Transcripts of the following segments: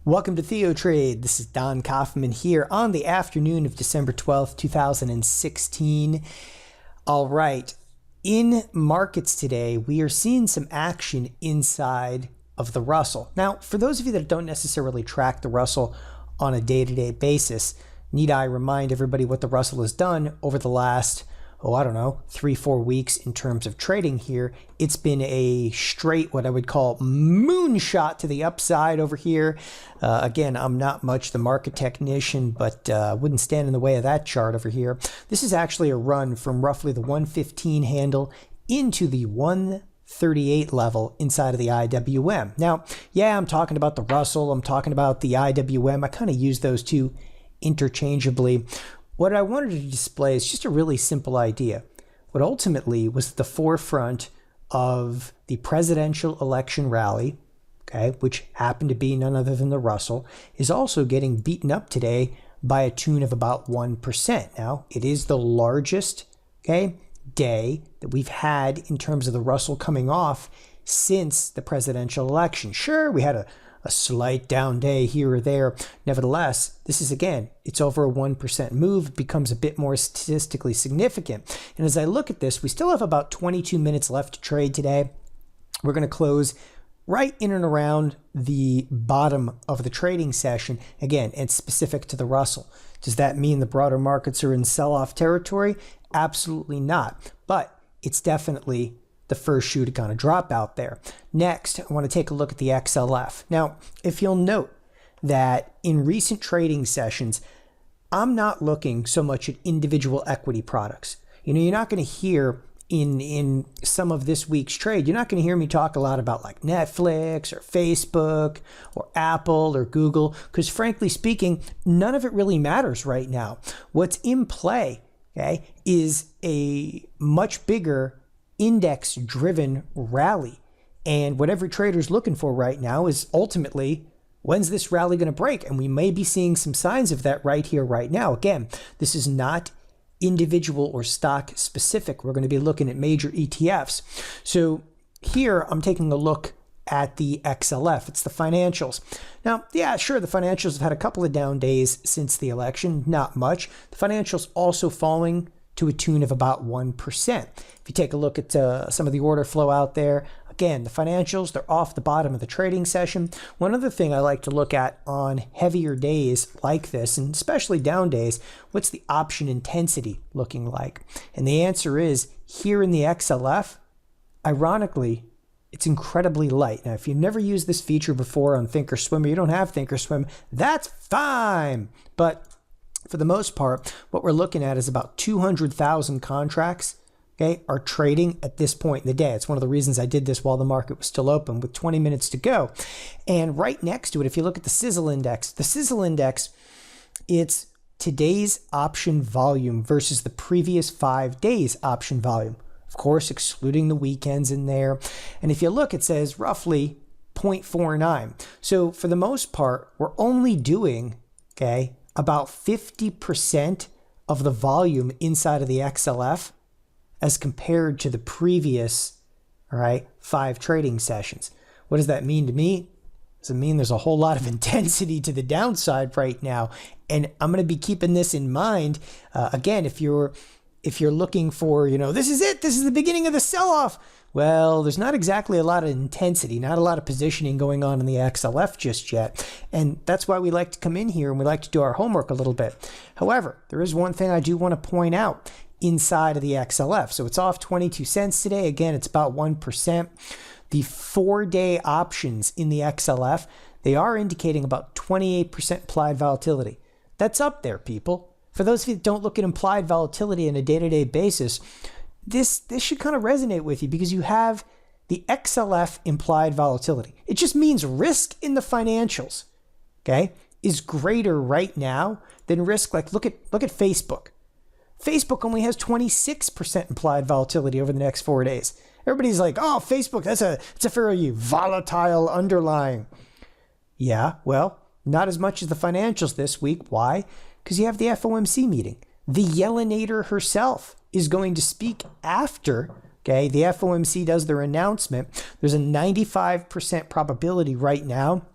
Welcome to TheoTrade. This is Don Kaufman here on the afternoon of December 12th, 2016. All right, in markets today, we are seeing some action inside of the Russell. Now, for those of you that don't necessarily track the Russell on a day-to-day basis, need I remind everybody what the Russell has done over the last, 3-4 weeks in terms of trading here. It's been a straight, what I would call moonshot to the upside over here. Again, I'm not much the market technician, but wouldn't stand in the way of that chart over here. This is actually a run from roughly the 115 handle into the 138 level inside of the IWM. Now, yeah, I'm talking about the Russell. I'm talking about the IWM. I kind of use those two interchangeably. What I wanted to display is just a really simple idea. What ultimately was at the forefront of the presidential election rally, okay, which happened to be none other than the Russell, is also getting beaten up today by a tune of about 1%. Now, it is the largest, day that we've had in terms of the Russell coming off since the presidential election. Sure, we had a slight down day here or there. Nevertheless, this is, again, it's over a 1% move. It becomes a bit more statistically significant. And as I look at this, we still have about 22 minutes left to trade today. We're going to close right in and around the bottom of the trading session. Again, it's specific to the Russell. Does that mean the broader markets are in sell-off territory? Absolutely not. But it's definitely the first shoe to kind of drop out there. Next, I want to take a look at the XLF. Now, if you'll note that in recent trading sessions, I'm not looking so much at individual equity products. You're not going to hear in some of this week's trade, you're not going to hear me talk a lot about like Netflix or Facebook or Apple or Google, because frankly speaking, none of it really matters right now. What's in play, is a much bigger index-driven rally. And what every trader is looking for right now is ultimately, when's this rally going to break? And we may be seeing some signs of that right here, right now. Again, this is not individual or stock specific. We're going to be looking at major ETFs. So here I'm taking a look at the XLF. It's the financials. Now, yeah, sure, the financials have had a couple of down days since the election, not much. The financials also falling to a tune of about 1%. If you take a look at some of the order flow out there, again, the financials, they're off the bottom of the trading session. One other thing I like to look at on heavier days like this, and especially down days, what's the option intensity looking like? And the answer is, here in the XLF, ironically, it's incredibly light. Now, if you've never used this feature before on thinkorswim, or you don't have thinkorswim, that's fine. But for the most part, what we're looking at is about 200,000 contracts, are trading at this point in the day. It's one of the reasons I did this while the market was still open with 20 minutes to go. And right next to it, if you look at the sizzle index, it's today's option volume versus the previous 5 days option volume. Of course, excluding the weekends in there. And if you look, it says roughly 0.49. So for the most part, we're only doing, about 50% of the volume inside of the XLF as compared to the previous, 5 trading sessions. What does that mean to me? Does it mean there's a whole lot of intensity to the downside right now? And I'm going to be keeping this in mind. Again, if you're looking for, this is it, this is the beginning of the sell-off. Well, there's not exactly a lot of intensity, not a lot of positioning going on in the XLF just yet. And that's why we like to come in here and we like to do our homework a little bit. However, there is one thing I do want to point out inside of the XLF. So it's off 22 cents today. Again, it's about 1%. The 4-day options in the XLF, they are indicating about 28% implied volatility. That's up there, people. For those of you that don't look at implied volatility on a day-to-day basis, this should kind of resonate with you because you have the XLF implied volatility. It just means risk in the financials, is greater right now than risk. Like look at Facebook. Facebook only has 26% implied volatility over the next 4 days. Everybody's like, oh, Facebook, it's a fairly volatile underlying. Yeah, well, not as much as the financials this week. Why? Because you have the FOMC meeting. The Yellenator herself is going to speak after Okay, the FOMC does their announcement. There's a 95% probability right now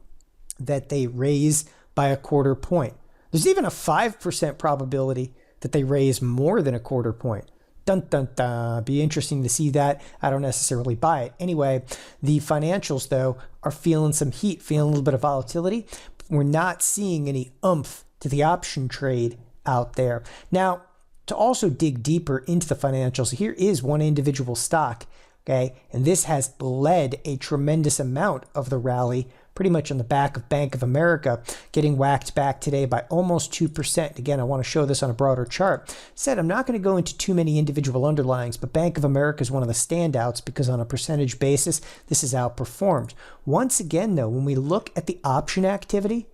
that they raise by a quarter point. There's even a 5% probability that they raise more than a quarter point. Dun, dun, dun. Be interesting to see that. I don't necessarily buy it. Anyway, the financials, though, are feeling some heat, feeling a little bit of volatility. We're not seeing any oomph to the option trade out there. Now, to also dig deeper into the financials, here is one individual stock, okay? And this has led a tremendous amount of the rally, pretty much on the back of Bank of America, getting whacked back today by almost 2%. Again, I want to show this on a broader chart. Said I'm not going to go into too many individual underlyings, but Bank of America is one of the standouts because on a percentage basis, this is outperformed. Once again, though, when we look at the option activity,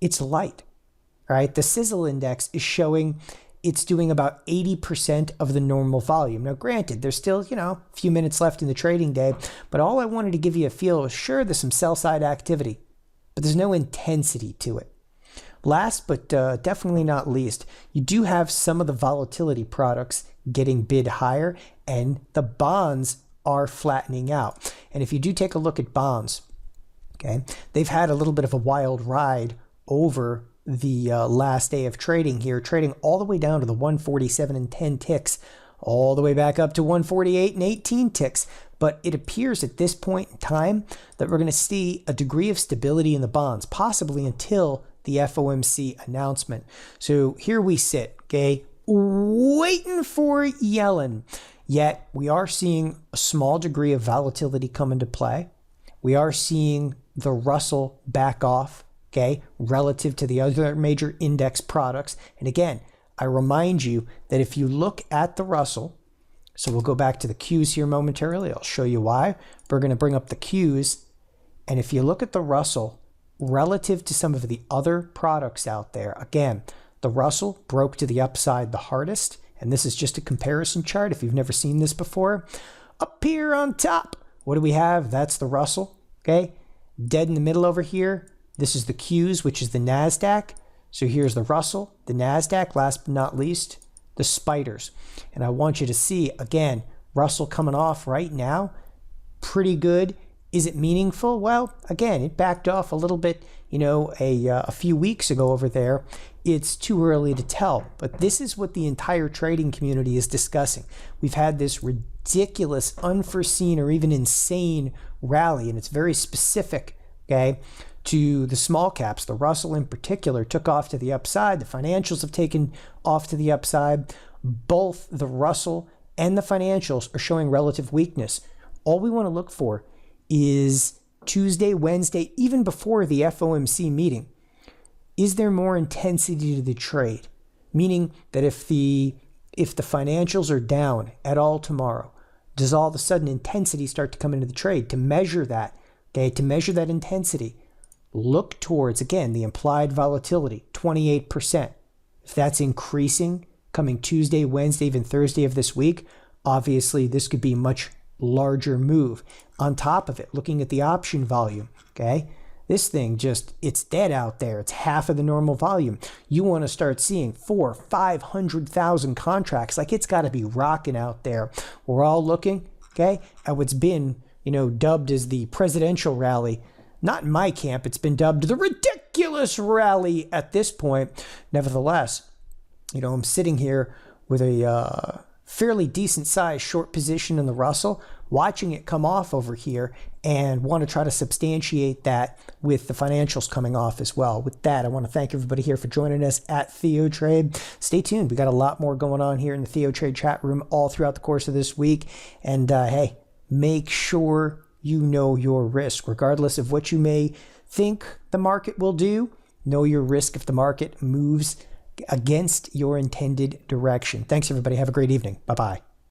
it's light, right? The sizzle index is showing it's doing about 80% of the normal volume. Now, granted, there's still, a few minutes left in the trading day, but all I wanted to give you a feel is, sure, there's some sell-side activity, but there's no intensity to it. Last, but definitely not least, you do have some of the volatility products getting bid higher, and the bonds are flattening out. And if you do take a look at bonds, okay, they've had a little bit of a wild ride over the last day of trading here, trading all the way down to the 147 and 10 ticks, all the way back up to 148 and 18 ticks. But it appears at this point in time that we're going to see a degree of stability in the bonds, possibly until the FOMC announcement. So here we sit, okay, waiting for Yellen. Yet we are seeing a small degree of volatility come into play. We are seeing the Russell back off, okay, relative to the other major index products. And again, I remind you that if you look at the Russell, so we'll go back to the Qs here momentarily. I'll show you why. We're going to bring up the Qs. And if you look at the Russell relative to some of the other products out there, again, the Russell broke to the upside the hardest. And this is just a comparison chart if you've never seen this before. Up here on top, what do we have? That's the Russell, okay? Dead in the middle over here, this is the Qs, which is the NASDAQ. So here's the Russell, the NASDAQ, last but not least, the spiders. And I want you to see, again, Russell coming off right now, pretty good. Is it meaningful? Well, again, it backed off a little bit, a few weeks ago over there. It's too early to tell, but this is what the entire trading community is discussing. We've had this ridiculous, unforeseen, or even insane rally, and it's very specific, okay, to the small caps. The Russell in particular took off to the upside. The financials have taken off to the upside. Both the Russell and the financials are showing relative weakness. All we want to look for is Tuesday, Wednesday, even before the FOMC meeting. Is there more intensity to the trade? Meaning that if the financials are down at all tomorrow, does all of a sudden intensity start to come into the trade? To measure that, okay, to measure that intensity, look towards, again, the implied volatility, 28%. If that's increasing coming Tuesday, Wednesday, even Thursday of this week, obviously this could be a much larger move. On top of it, looking at the option volume, okay, this thing it's dead out there. It's half of the normal volume. You want to start seeing 400,000-500,000 contracts. Like, it's got to be rocking out there. We're all looking, okay, at what's been, dubbed as the presidential rally. Not in my camp. It's been dubbed the ridiculous rally at this point. Nevertheless, I'm sitting here with a fairly decent sized short position in the Russell, watching it come off over here, and want to try to substantiate that with the financials coming off as well. With that, I want to thank everybody here for joining us at TheoTrade. Stay tuned. We got a lot more going on here in the TheoTrade chat room all throughout the course of this week. And hey, make sure you know your risk. Regardless of what you may think the market will do, know your risk if the market moves against your intended direction. Thanks, everybody. Have a great evening. Bye-bye.